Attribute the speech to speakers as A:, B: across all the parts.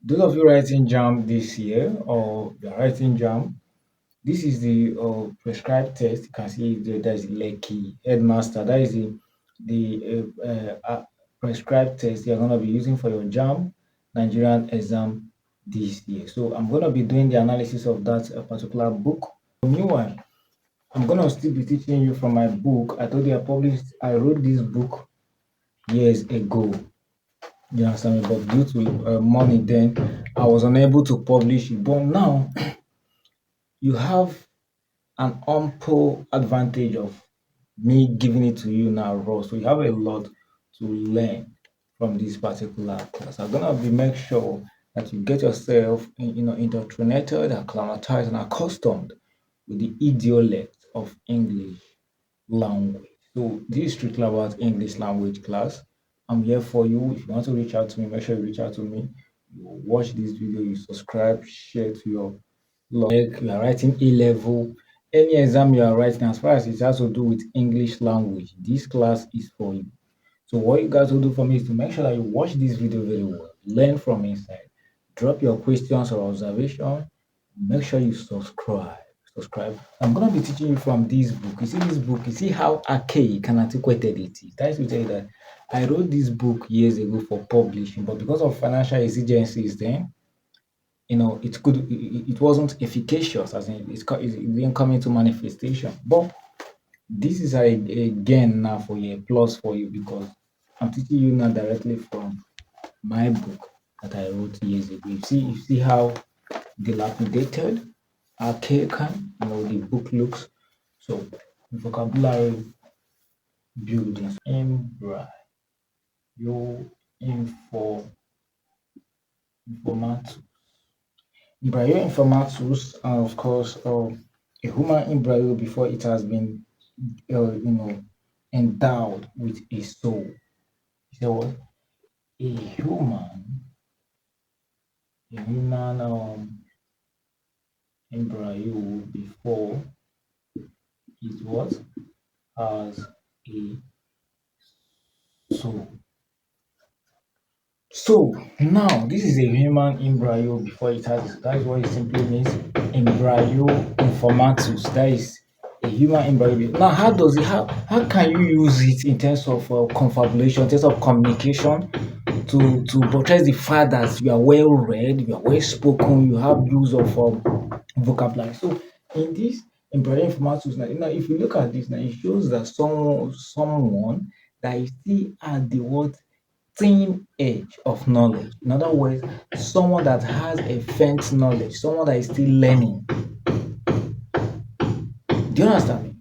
A: Those of you writing JAM this year or you're writing JAM, this is the prescribed test. You can see there's the Lekki Headmaster. That is the prescribed test you're going to be using for your JAM Nigerian exam this year. So I'm going to be doing the analysis of that particular book. Meanwhile, I'm going to still be teaching you from my book. I told you I wrote this book years ago. You understand me? But due to money, then I was unable to publish it. But now you have an ample advantage of me giving it to you now raw. So you have a lot to learn from this particular class. I'm gonna be make sure that you get yourself indoctrinated, acclimatized, and accustomed with the idiolect of English language. So this is strictly about English language class. I'm here for you. If you want to reach out to me, make sure you reach out to me. You watch this video, you subscribe, share to your like you are writing A level, any exam you are writing, as far as it has to do with English language, this class is for you. So what you guys will do for me is to make sure that you watch this video very well, learn from inside, drop your questions or observation, make sure you subscribe. I'm gonna be teaching you from this book. You see this book, you see how archaic and antiquated it is. That is to tell you that I wrote this book years ago for publishing, but because of financial exigencies then it wasn't efficacious, as in it didn't come into manifestation. But this is a gain now for you, a plus for you, because I'm teaching you now directly from my book that I wrote years ago. You see how dilapidated, archaic, the book looks. So vocabulary buildings, embryo, info, informatus. Embryo informatus, of course, a human embryo before it has been, endowed with a soul. So a human embryo before it was has a soul. So now this is a human embryo before it has. That is what it simply means. Embryo informatus. That is a human embryo. Now, how can you use it in terms of confabulation, in terms of communication, to portray the fact that you are well read, you are well spoken, you have use of vocabulary. So in this embryo informatus, now if you look at this now, it shows that someone that is still at the what thin edge of knowledge. In other words, someone that has a faint knowledge, someone that is still learning. Do you understand me?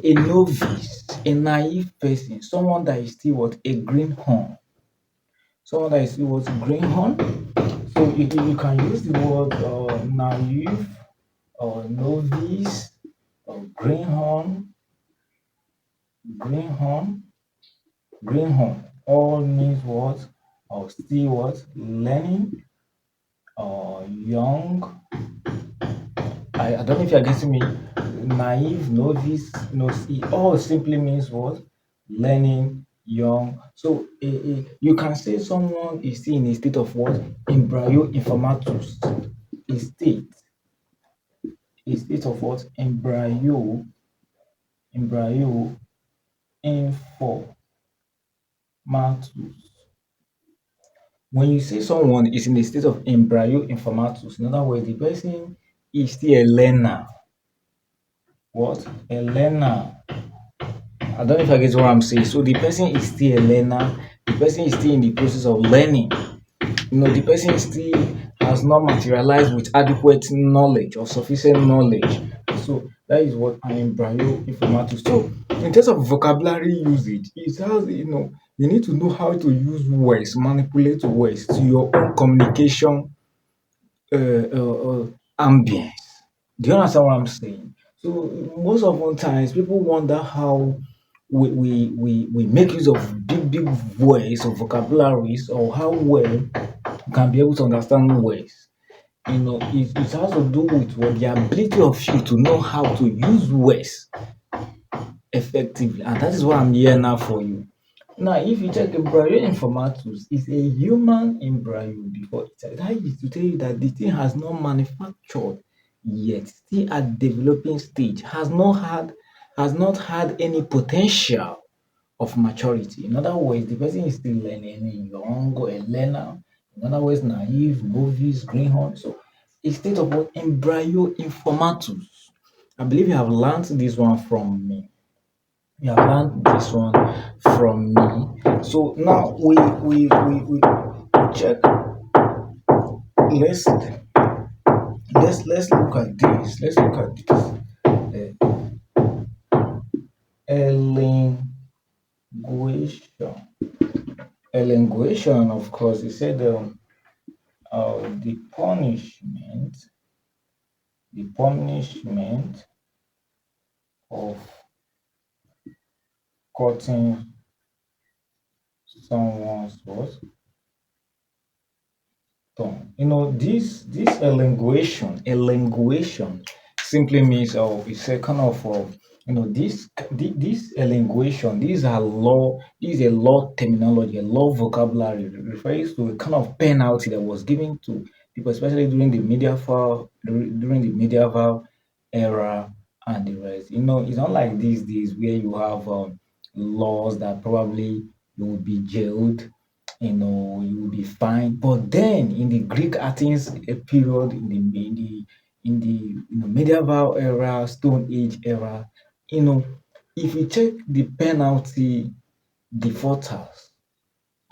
A: A novice, a naive person, someone that is still what a greenhorn. Someone that is still what greenhorn. So you can use the word naive or novice or greenhorn, greenhorn, greenhorn. All means what? Or still what? Learning or young. I don't know if you're getting me. Naive, novice, it all simply means what? Learning, young. So you can say someone is still in a state of what? Embryo informatus. A state of what? Embryo informatus. When you say someone is in a state of embryo informatus, in other words, the person is still a learner. What? A learner. I don't know if I get what I'm saying. So the person is still a learner. The person is still in the process of learning. The person still has not materialized with adequate knowledge or sufficient knowledge. So that is what an embryo informatus. So in terms of vocabulary usage, it has you need to know how to use words, manipulate words to your own communication ambience. Do you understand what I'm saying? So most of the times people wonder how we make use of big words or vocabularies, or how well we can be able to understand words. It has to do with what the ability of you to know how to use words effectively, and that is what I'm here now for you. Now, if you check embryo informatus, is a human embryo before it. That is to tell you that the thing has not manufactured yet, still at developing stage, has not had any potential of maturity. In other words, the person is still learning, young, a learner. In other words, naive, novice, greenhorn. So, a state of what embryo informatus. I believe you have learned this one from me. You have learned this one from me. So now we check. Let's look at this. Let's look at this. Elonguation. Elonguation, of course, he said the punishment of cutting someone's what tongue. This elonguation simply means it's a kind of this elonguation. These are law. This is a law terminology, a law vocabulary. It refers to a kind of penalty that was given to people, especially during the medieval era and the rest. It's not like these days where you have laws that probably you will be jailed, you will be fine. But then in the Greek Athens period, in the medieval era, Stone Age era, you know, if you check the penalty defaulters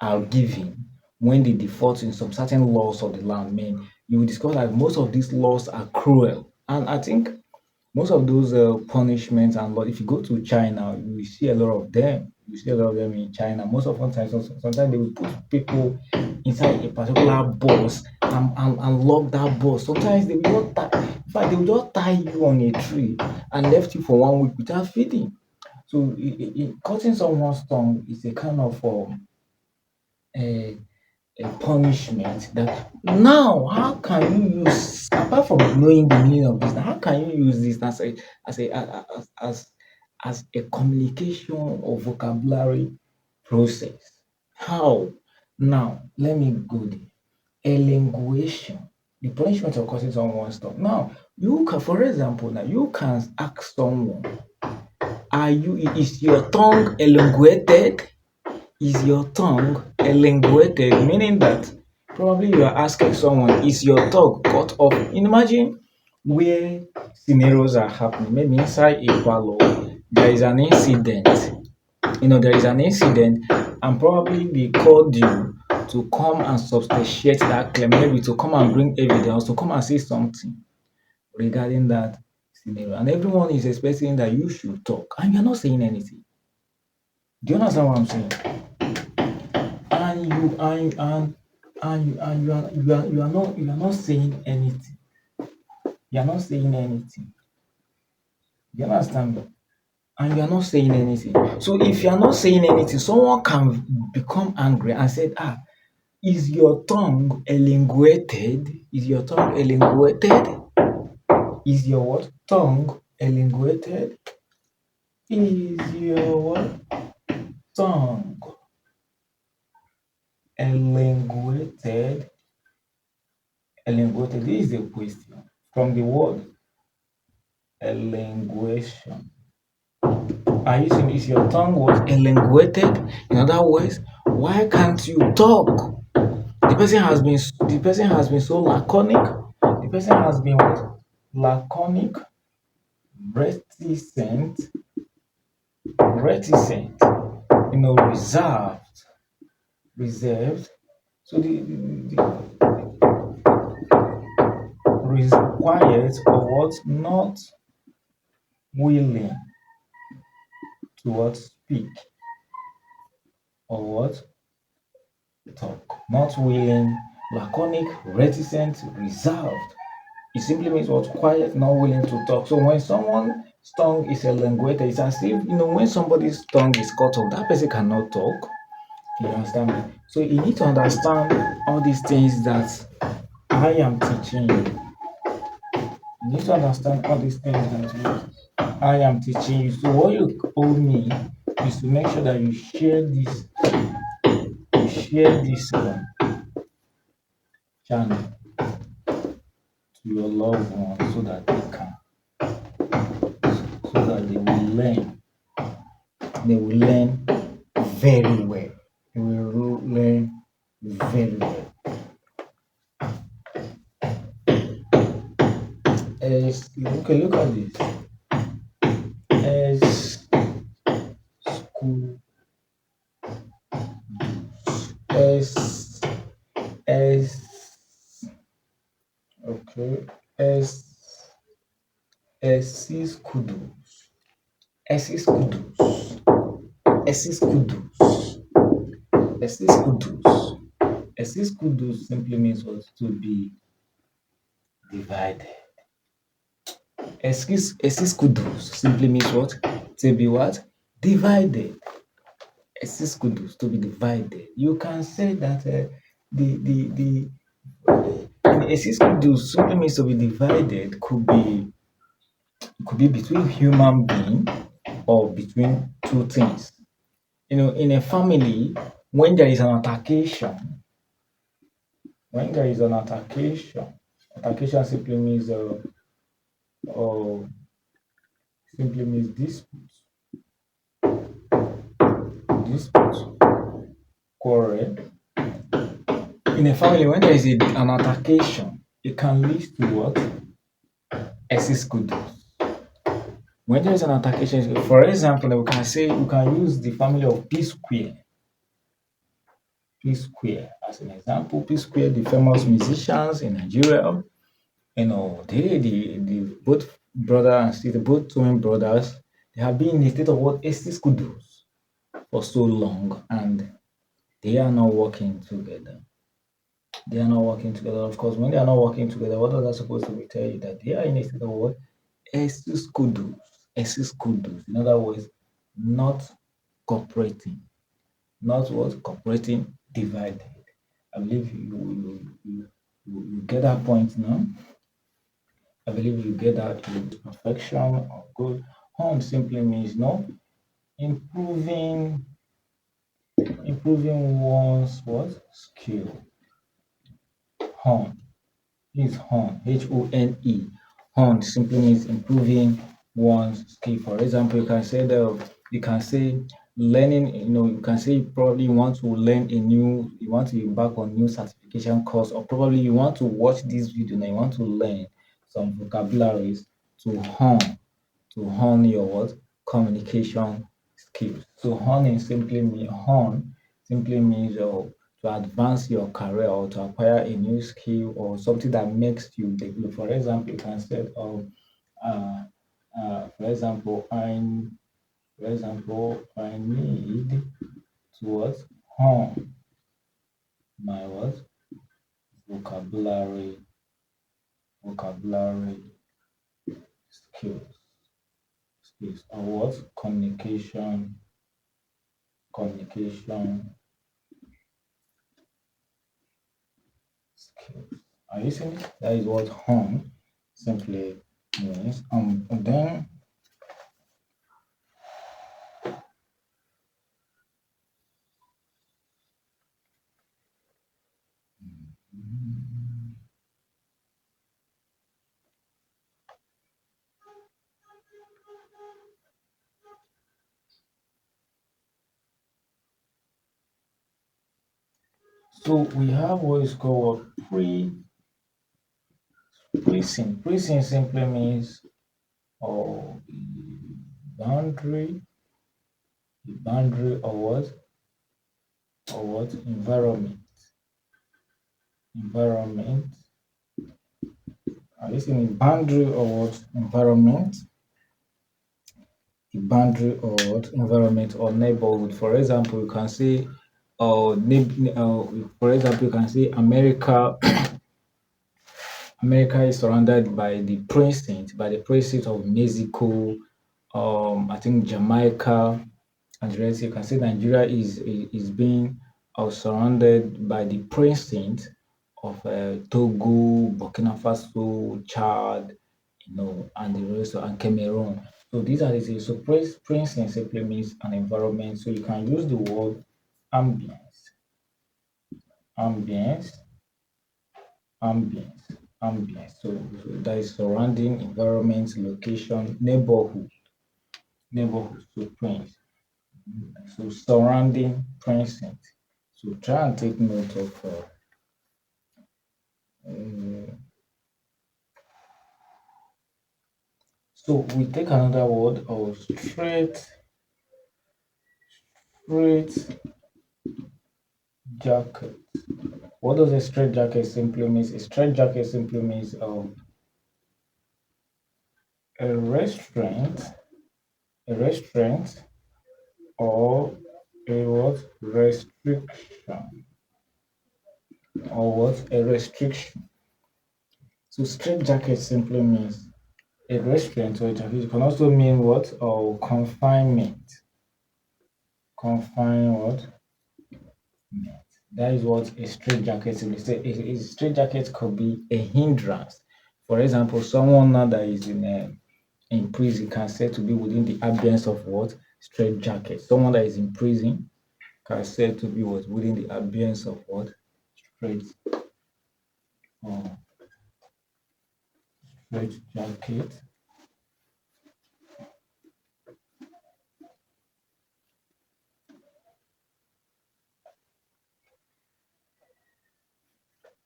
A: are given when they default in some certain laws of the land, man, you will discover that most of these laws are cruel. And I think most of those punishments and law, if you go to China, you see a lot of them. You see a lot of them in China. Most of the time, sometimes they will put people inside a particular bus and lock that bus. Sometimes they will just tie, in fact, they will just tie you on a tree and left you for 1 week without feeding. So, cutting someone's tongue is a kind of a punishment that now how can you use, apart from knowing the meaning of this, how can you use this as a communication or vocabulary process? How? Now let me go there. Elonguation, the punishment of causing someone's tongue. Now you can, for example, now you can ask someone, is your tongue elongated? Is your tongue elongated? Meaning that probably you are asking someone, is your tongue cut off? Imagine where scenarios are happening. Maybe inside a parlor, there is an incident. There is an incident, and probably they called you to come and substantiate that claim, maybe to come and bring evidence, to come and say something regarding that scenario. And everyone is expecting that you should talk, and you're not saying anything. Do you understand what I'm saying? And you are not saying anything. You are not saying anything. You understand me? And you are not saying anything. So if you are not saying anything, someone can become angry and say, is your tongue elongated? Is your tongue elongated? Is your what? Tongue elongated? Is your what? Tongue elongated? Elongated. This is a question from the word elonguation. Are you saying, is your tongue was elongated? In other words, why can't you talk? The person has been so laconic. The person has been what? Laconic, reticent, reticent, reserved. So the quiet or what? Not willing to what? Speak or what? Talk. Not willing, laconic, reticent, reserved. It simply means what? Quiet, not willing to talk. So when someone's tongue is elongated, it's as if, when somebody's tongue is cut off, that person cannot talk. You understand me? So you need to understand all these things that I am teaching you. You need to understand all these things that I am teaching you. So what you owe me is to make sure that you share this share this channel to your loved ones so that they will learn very well. They will learn very well. Okay, look at this. S school S S okay S S kudos S kudos S kudos S kudos S kudos simply means what to be divided. S kudos simply means what to be what divided. S kudos to be divided. You can say that the S kudos simply means to be divided could be between human being or between two things. In a family, when there is an altercation, when there is an altercation uh, simply means dispute, quarrel. In a family, when there is an altercation, it can lead to what? Excess kudos. When there is an altercation, for example, we can use the family of P Square. P Square as an example. P Square, the famous musicians in Nigeria, the both brother and sister, both twin brothers, they have been in a state of what Estes kudos for so long, and they are not working together. They are not working together. Of course, when they are not working together, what are they supposed to be tell you that they are in a state of what Estes kudos, Estes kudos. In other words, not cooperating, not what cooperating, divided. I believe you get that point now. I believe you get that with perfection or good. Hone simply means no improving one's what skill. Hone is hone. Hone. Hone simply means improving one's skill. For example, you can say learning. You can say probably you want to learn you want to embark on new certification course, or probably you want to watch this video and you want to learn some vocabularies to hone your what communication skills. So hone simply means to advance your career or to acquire a new skill or something that makes you develop. For example, you can say uh, for example, I need to what hone my what vocabulary vocabulary skills or what communication skills. Are you seeing it? That is what home simply means. And then so we have what is called precinct. Precinct simply means boundary, the boundary or what environment. Are you seeing the boundary or what environment? The boundary or what environment or neighborhood. For example, you can say, for example, you can say America is surrounded by the precinct of Mexico, I think Jamaica, and the rest. You can say Nigeria is being surrounded by the precinct of Togo, Burkina Faso, Chad, and the rest, and Cameroon. So these are the things. So precinct simply means an environment. So you can use the word ambience. ambience, ambience, ambience. So that is surrounding environment, location, neighborhood, neighborhood. So prince. So surrounding precinct. So try and take note of. Uh, so we take another word of straight jacket. What does a straight jacket simply mean? A straight jacket simply means a restraint or a what restriction or what a restriction. So straight jacket simply means a restraint or a jacket. It can also mean what or confinement. Confine what? That is what a straight jacket is. A straight jacket could be a hindrance. For example, someone now that is in prison can said to be within the ambience of what straight jacket. Someone that is in prison can said to be what within the ambience of what straight uh, straight jacket.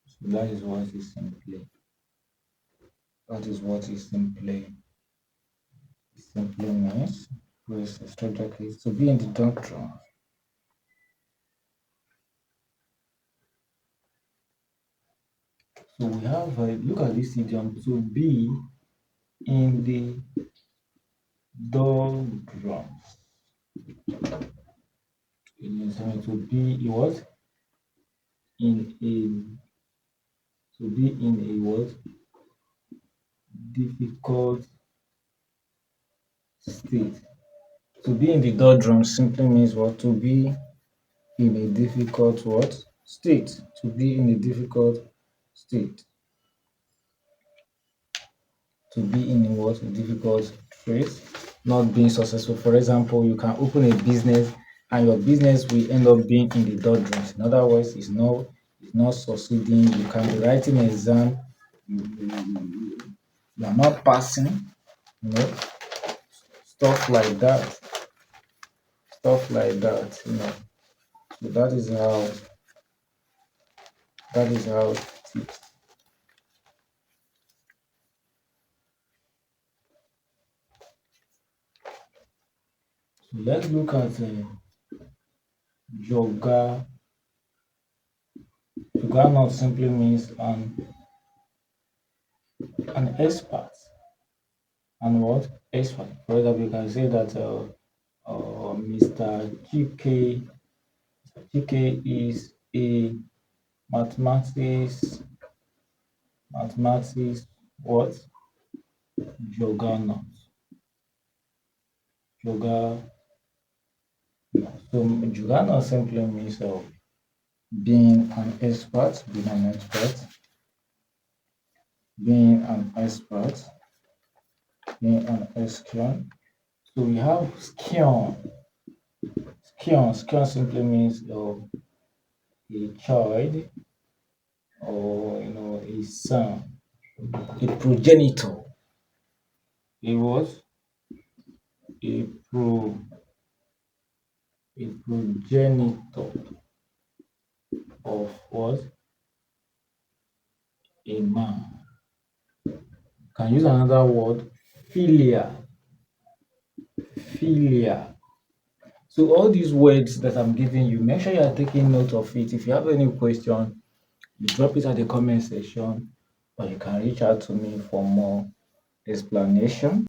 A: So that is what is simply. That is what is simply means. With a straight jacket to be in the doctrine. So we have look at this idiom to be in the doldrums. It means to be what in a to be in a what difficult state. To be in the doldrums simply means what to be in a difficult what state. To be in a difficult state. To be in a what difficult phase, not being successful. For example, you can open a business and your business will end up being in the doldrums. In other words, it's not succeeding. You can be writing an exam, you are not passing, you know, stuff like that. Stuff like that, you know. So that is how it is. So let's look at yoga. Yoga not simply means an expert. And what? Expert. For example, you can say that Mr. GK is a mathematics mathematics what? Juggernaut. Jugger. So juggernaut simply means being an expert, being an expert, being an espion. So we have skion. Skion simply means a child or a son, a progenitor. He was a pro a progenitor of what? A man. Can use another word, philia. Philia. So all these words that I'm giving you, make sure you are taking note of it. If you have any question, you drop it at the comment section, or you can reach out to me for more explanation.